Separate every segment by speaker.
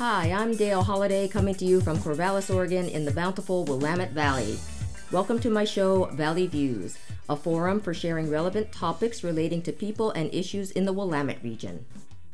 Speaker 1: Hi, I'm Dale Holliday coming to you from Corvallis, Oregon in the bountiful Willamette Valley. Welcome to my show, Valley Views, a forum for sharing relevant topics relating to people and issues in the Willamette region.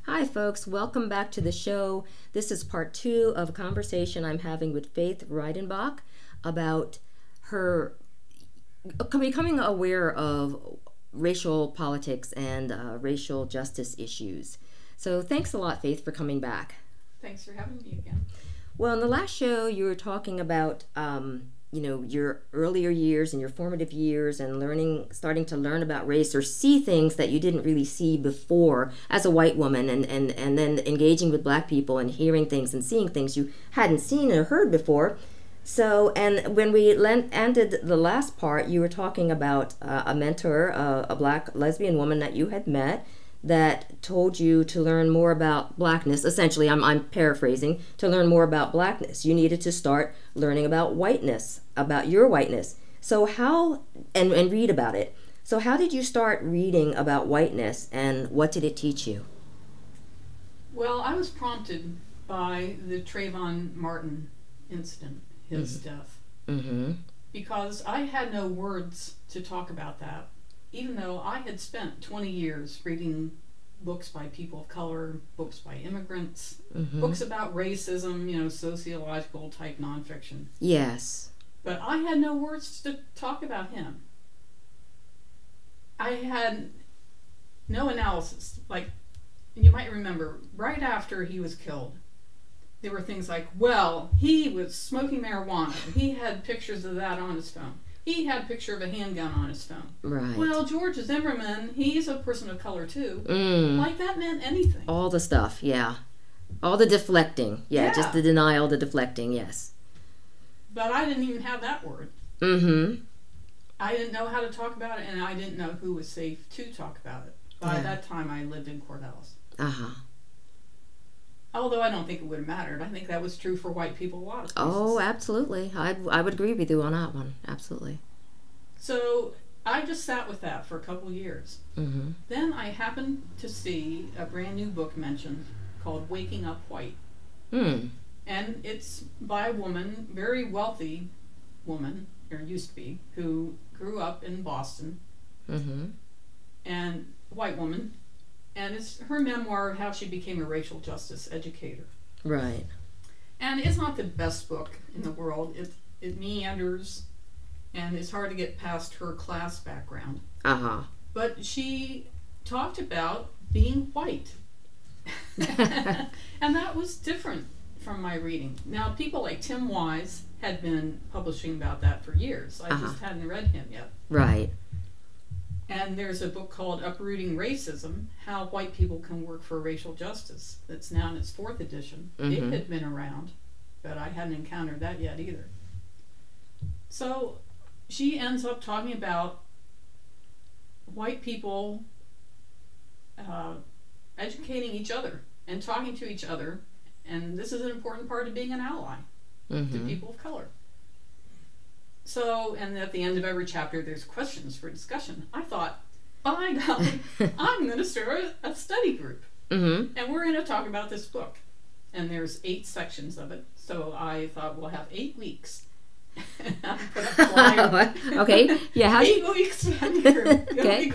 Speaker 1: Hi folks, welcome back to the show. This is part 2 of a conversation I'm having with Faith Reidenbach about her becoming aware of racial politics and racial justice issues. So thanks a lot, Faith, for coming back.
Speaker 2: Thanks for having me again.
Speaker 1: Well, in the last show, you were talking about, your earlier years and your formative years and starting to learn about race or see things that you didn't really see before as a white woman and then engaging with black people and hearing things and seeing things you hadn't seen or heard before. So, and when we ended the last part, you were talking about a mentor, a black lesbian woman that you had met that told you to learn more about blackness. Essentially, I'm paraphrasing, to learn more about blackness. You needed to start learning about whiteness, about your whiteness. So how, and read about it. So how did you start reading about whiteness and what did it teach you?
Speaker 2: Well, I was prompted by the Trayvon Martin incident, his death. Mm-hmm. Because I had no words to talk about that. Even though I had spent 20 years reading books by people of color, books by immigrants, books about racism, sociological type nonfiction.
Speaker 1: Yes.
Speaker 2: But I had no words to talk about him. I had no analysis. Like, you might remember, right after he was killed, there were things like, well, he was smoking marijuana. He had pictures of that on his phone. He had a picture of a handgun on his phone.
Speaker 1: Right.
Speaker 2: Well, George Zimmerman, he's a person of color too. Like that meant anything.
Speaker 1: All the stuff, yeah. All the deflecting. Yeah, just the denial, the deflecting, yes.
Speaker 2: But I didn't even have that word.
Speaker 1: Mm-hmm.
Speaker 2: I didn't know how to talk about it, and I didn't know who was safe to talk about it. By that time, I lived in Corvallis.
Speaker 1: Uh-huh.
Speaker 2: Although I don't think it would have mattered. I think that was true for white people a lot of places.
Speaker 1: Oh, absolutely. I would agree with you on that one. Absolutely.
Speaker 2: So I just sat with that for a couple of years. Mm-hmm. Then I happened to see a brand new book mentioned called Waking Up White. And it's by a woman, very wealthy woman, or used to be, who grew up in Boston. And white woman. And it's her memoir of how she became a racial justice educator.
Speaker 1: Right.
Speaker 2: And it's not the best book in the world. It meanders, and it's hard to get past her class background. Uh-huh. But she talked about being white. And that was different from my reading. Now, people like Tim Wise had been publishing about that for years. I just hadn't read him yet.
Speaker 1: Right.
Speaker 2: And there's a book called Uprooting Racism, How White People Can Work for Racial Justice, that's now in its 4th edition. It had been around, but I hadn't encountered that yet either. So she ends up talking about white people educating each other and talking to each other, and this is an important part of being an ally to people of color. So, and at the end of every chapter, there's questions for discussion. I thought, by golly, I'm going to start a study group. And we're going to talk about this book. And there's 8 sections of it. So I thought, we'll have 8 weeks. I put up flyers.
Speaker 1: Okay. Yeah.
Speaker 2: 8 weeks study group.
Speaker 1: Okay.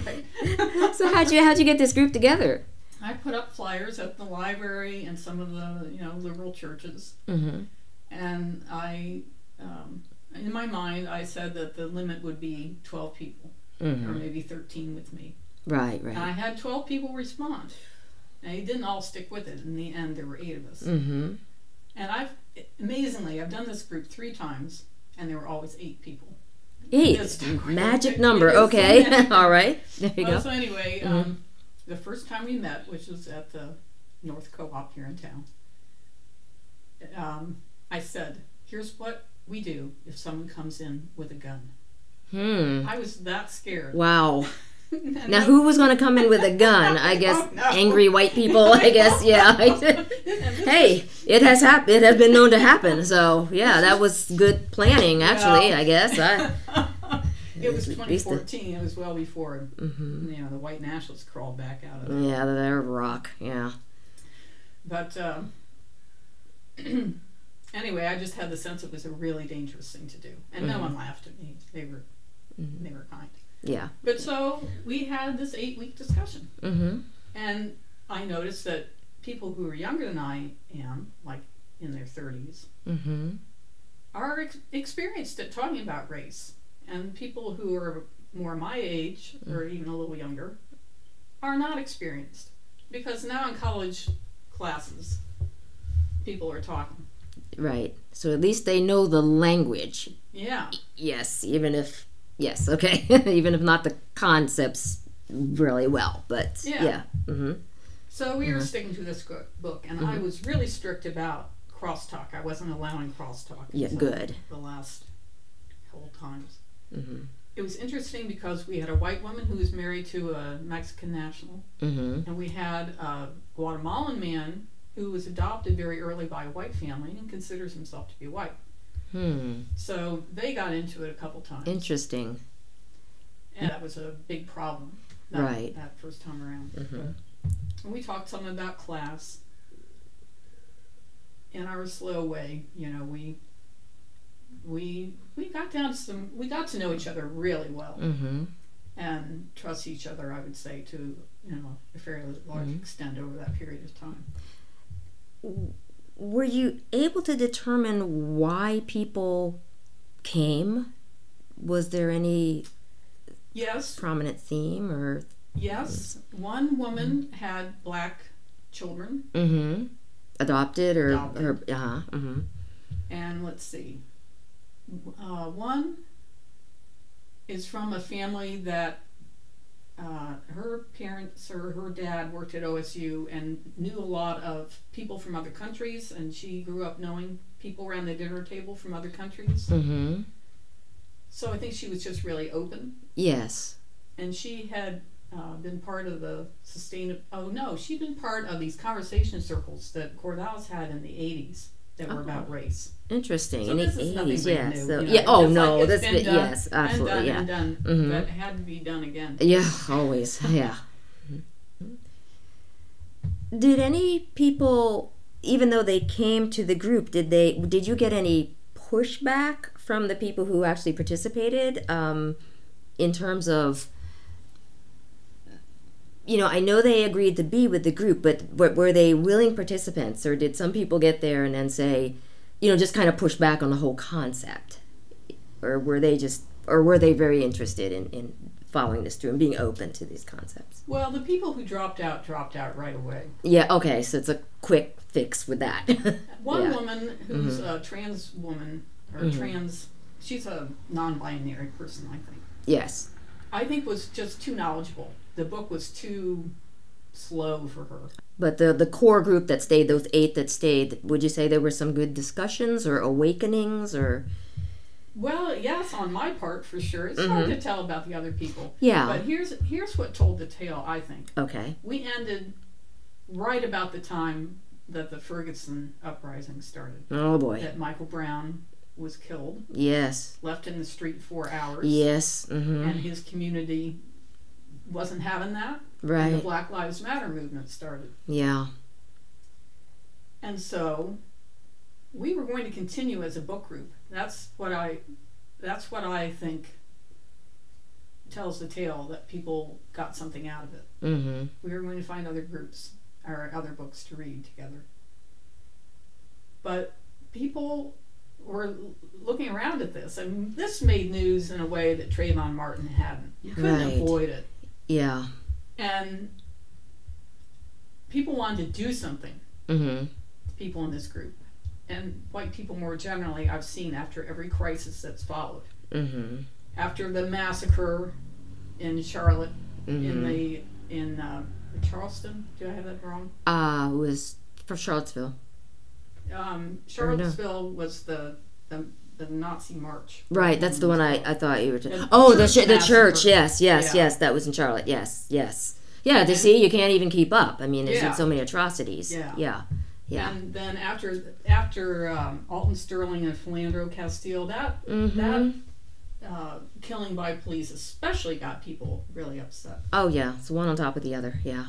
Speaker 1: So how'd you get this group together?
Speaker 2: I put up flyers at the library and some of the liberal churches. And I... in my mind, I said that the limit would be 12 people, or maybe 13 with me. Right. And I had 12 people respond. Now, they didn't all stick with it. In the end, there were 8 of us. And amazingly, I've done this group 3 times, and there were always 8 people.
Speaker 1: 8, magic number. Okay, all right. There you go.
Speaker 2: So anyway, the first time we met, which was at the North Co-op here in town, I said, here's what we do if someone comes in with a gun. I was that scared.
Speaker 1: Wow. Now, who was going to come in with a gun? I guess angry white people, I guess, yeah. Hey, it has happened. It has been known to happen. So, yeah, that was good planning, actually, I guess.
Speaker 2: It was 2014. It was well before the white nationalists crawled back out of it.
Speaker 1: Yeah, they're rock, yeah.
Speaker 2: But anyway, I just had the sense it was a really dangerous thing to do, and no one laughed at me. They were kind.
Speaker 1: Yeah.
Speaker 2: But so we had this 8-week discussion, and I noticed that people who are younger than I am, like in their 30s, are experienced at talking about race, and people who are more my age or even a little younger are not experienced, because now in college classes people are talking.
Speaker 1: Right. So at least they know the language.
Speaker 2: Yeah.
Speaker 1: Yes, even if okay. Even if not the concepts really well, but yeah.
Speaker 2: So we were sticking to this book, and I was really strict about crosstalk. I wasn't allowing crosstalk.
Speaker 1: Yeah, good.
Speaker 2: The last whole times. It was interesting because we had a white woman who was married to a Mexican national, and we had a Guatemalan man who was adopted very early by a white family and considers himself to be white. So they got into it a couple times.
Speaker 1: Interesting.
Speaker 2: And that was a big problem that first time around. And we talked some about class. In our slow way, you know, we got down to we got to know each other really well, and trust each other, I would say, to a fairly large extent over that period of time.
Speaker 1: Were you able to determine why people came? Was there any prominent theme or?
Speaker 2: Yes, one woman had black children.
Speaker 1: Adopted.
Speaker 2: And let's see. One is from a family that her parents or her dad worked at OSU and knew a lot of people from other countries, and she grew up knowing people around the dinner table from other countries. So I think she was just really open.
Speaker 1: Yes.
Speaker 2: And she had been part of the she'd been part of these conversation circles that Corvallis had in the 80s that were about race.
Speaker 1: Interesting.
Speaker 2: So
Speaker 1: in the
Speaker 2: 80s, yes.
Speaker 1: New,
Speaker 2: so,
Speaker 1: yes, absolutely,
Speaker 2: and done, but it had to be done again.
Speaker 1: Yeah, always, yeah. Did any people, even though they came to the group, did you get any pushback from the people who actually participated, in terms of, I know they agreed to be with the group, but were they willing participants, or did some people get there and then say, just kind of push back on the whole concept? Or were they very interested in following this through and being open to these concepts?
Speaker 2: Well, the people who dropped out right away.
Speaker 1: Yeah, okay, so it's a quick fix with that.
Speaker 2: One woman who's a trans woman, or she's a non-binary person, I think.
Speaker 1: Yes.
Speaker 2: I think was just too knowledgeable. The book was too slow for her.
Speaker 1: But the core group that stayed, those 8 that stayed, would you say there were some good discussions or awakenings or?
Speaker 2: Well, yes, on my part for sure. It's hard to tell about the other people.
Speaker 1: Yeah.
Speaker 2: But here's what told the tale, I think.
Speaker 1: Okay.
Speaker 2: We ended right about the time that the Ferguson uprising started.
Speaker 1: Oh boy.
Speaker 2: That Michael Brown was killed.
Speaker 1: Yes.
Speaker 2: Left in the street 4 hours.
Speaker 1: Yes.
Speaker 2: And his community wasn't having that.
Speaker 1: Right.
Speaker 2: And the Black Lives Matter movement started.
Speaker 1: Yeah.
Speaker 2: And so we were going to continue as a book group. That's what I think tells the tale, that people got something out of it. We were going to find other groups or other books to read together. But people were looking around at this, and this made news in a way that Trayvon Martin hadn't. You couldn't avoid it.
Speaker 1: Yeah.
Speaker 2: And people wanted to do something. People in this group, and white people more generally, I've seen after every crisis that's followed. After the massacre in Charlotte, in Charleston. Do I have that wrong?
Speaker 1: It was for Charlottesville.
Speaker 2: Charlottesville was the Nazi march.
Speaker 1: Right, that's the one I thought you were talking. Oh, the church. Yes, that was in Charlotte. Yes. Yeah, to see, you can't even keep up. I mean, there's so many atrocities. Yeah.
Speaker 2: And then after Alton Sterling and Philandro Castile, that killing by police especially got people really upset.
Speaker 1: Oh yeah, it's one on top of the other. Yeah.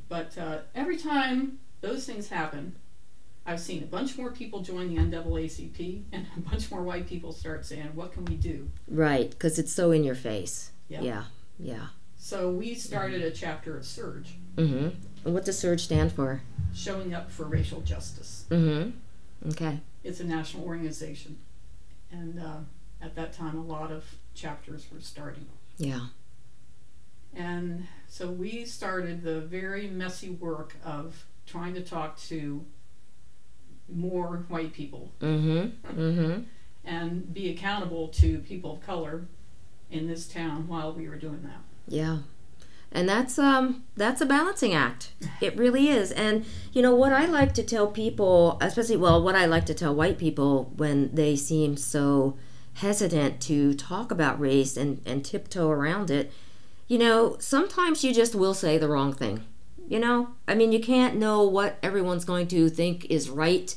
Speaker 2: But every time those things happen, I've seen a bunch more people join the NAACP, and a bunch more white people start saying, what can we do?
Speaker 1: Right, because it's so in your face.
Speaker 2: Yeah.
Speaker 1: Yeah.
Speaker 2: So we started a chapter of SURGE.
Speaker 1: Mm-hmm. And what does SURGE stand for?
Speaker 2: Showing Up for Racial Justice.
Speaker 1: Mm-hmm. Okay.
Speaker 2: It's a national organization. And at that time, a lot of chapters were starting.
Speaker 1: Yeah.
Speaker 2: And so we started the very messy work of trying to talk to more white people.
Speaker 1: Mm-hmm. Mm-hmm.
Speaker 2: And be accountable to people of color in this town while we were doing that.
Speaker 1: Yeah. And that's a balancing act. It really is. And you know what I like to tell people, especially what I like to tell white people when they seem so hesitant to talk about race and tiptoe around it, you know, sometimes you just will say the wrong thing. You know? I mean, you can't know what everyone's going to think is right.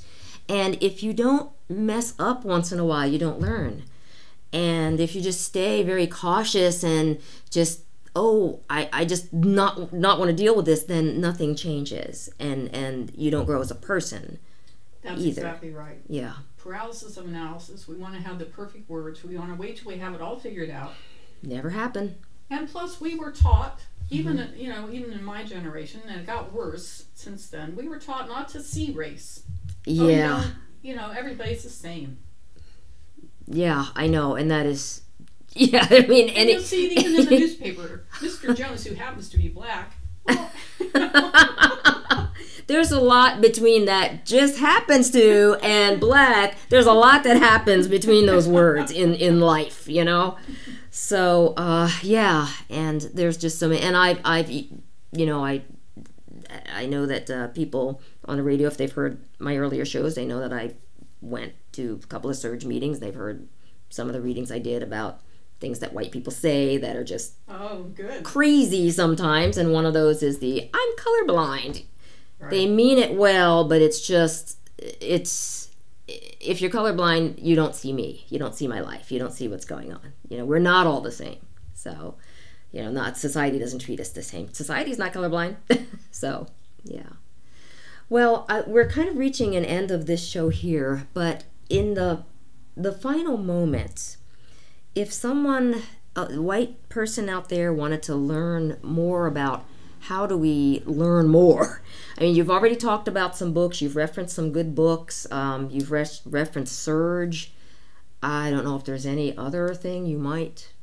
Speaker 1: And if you don't mess up once in a while, you don't learn. And if you just stay very cautious and just, I just not want to deal with this, then nothing changes. And you don't grow as a person.
Speaker 2: That's
Speaker 1: either.
Speaker 2: Exactly right.
Speaker 1: Yeah.
Speaker 2: Paralysis of analysis. We want to have the perfect words. We want to wait till we have it all figured out.
Speaker 1: Never happened.
Speaker 2: And plus, we were taught, even in my generation, and it got worse since then, we were taught not to see race.
Speaker 1: Yeah.
Speaker 2: Everybody's the same.
Speaker 1: Yeah, I know, and that is, yeah, I mean,
Speaker 2: and you'll see it even in the newspaper, Mr. Jones, who happens to be black. Well,
Speaker 1: there's a lot between that just happens to and black. There's a lot that happens between those words in life, you know. So yeah, and there's just so many, and I know that people on the radio, if they've heard my earlier shows, they know that I went to a couple of SURGE meetings. They've heard some of the readings I did about things that white people say that are just crazy sometimes, and one of those is I'm colorblind. Right. They mean it well, but it's if you're colorblind, you don't see me. You don't see my life. You don't see what's going on. You know, we're not all the same. So, society doesn't treat us the same. Society's not colorblind. So, yeah. Well, we're kind of reaching an end of this show here, but in the final moments, if someone, a white person out there, wanted to learn more about how do we learn more? I mean, you've already talked about some books. You've referenced some good books. You've referenced SURGE. I don't know if there's any other thing you might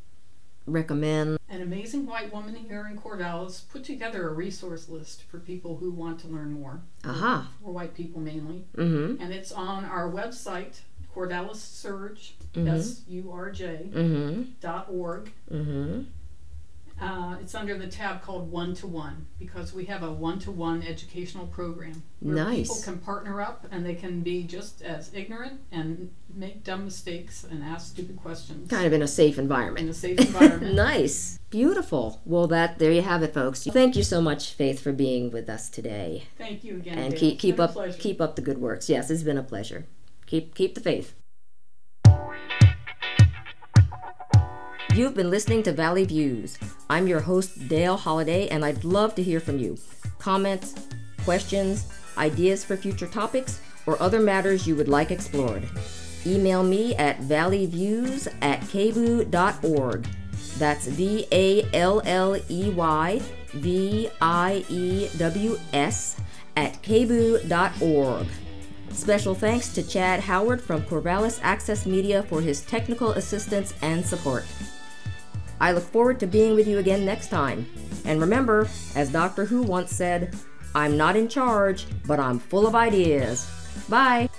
Speaker 1: recommend.
Speaker 2: An amazing white woman here in Corvallis put together a resource list for people who want to learn more.
Speaker 1: Uh-huh.
Speaker 2: For white people mainly.
Speaker 1: Mm-hmm.
Speaker 2: And it's on our website, Corvallis SURGE,
Speaker 1: mm-hmm.
Speaker 2: SURJ,
Speaker 1: mm-hmm.
Speaker 2: .org.
Speaker 1: Mm-hmm.
Speaker 2: It's under the tab called One-to-One, because we have a one-to-one educational program where
Speaker 1: nice.
Speaker 2: People can partner up and they can be just as ignorant and make dumb mistakes and ask stupid questions.
Speaker 1: Kind of in a safe environment.
Speaker 2: In a safe environment.
Speaker 1: Nice. Beautiful. Well, there you have it, folks. Thank you so much, Faith, for being with us today.
Speaker 2: Thank you again.
Speaker 1: And
Speaker 2: Dale.
Speaker 1: keep up the good works. Yes, it's been a pleasure. Keep the faith. You've been listening to Valley Views. I'm your host, Dale Holliday, and I'd love to hear from you. Comments, questions, ideas for future topics, or other matters you would like explored. Email me at valleyviews@kboo.org. That's VALLEYVIEWS@kboo.org. Special thanks to Chad Howard from Corvallis Access Media for his technical assistance and support. I look forward to being with you again next time. And remember, as Doctor Who once said, I'm not in charge, but I'm full of ideas. Bye!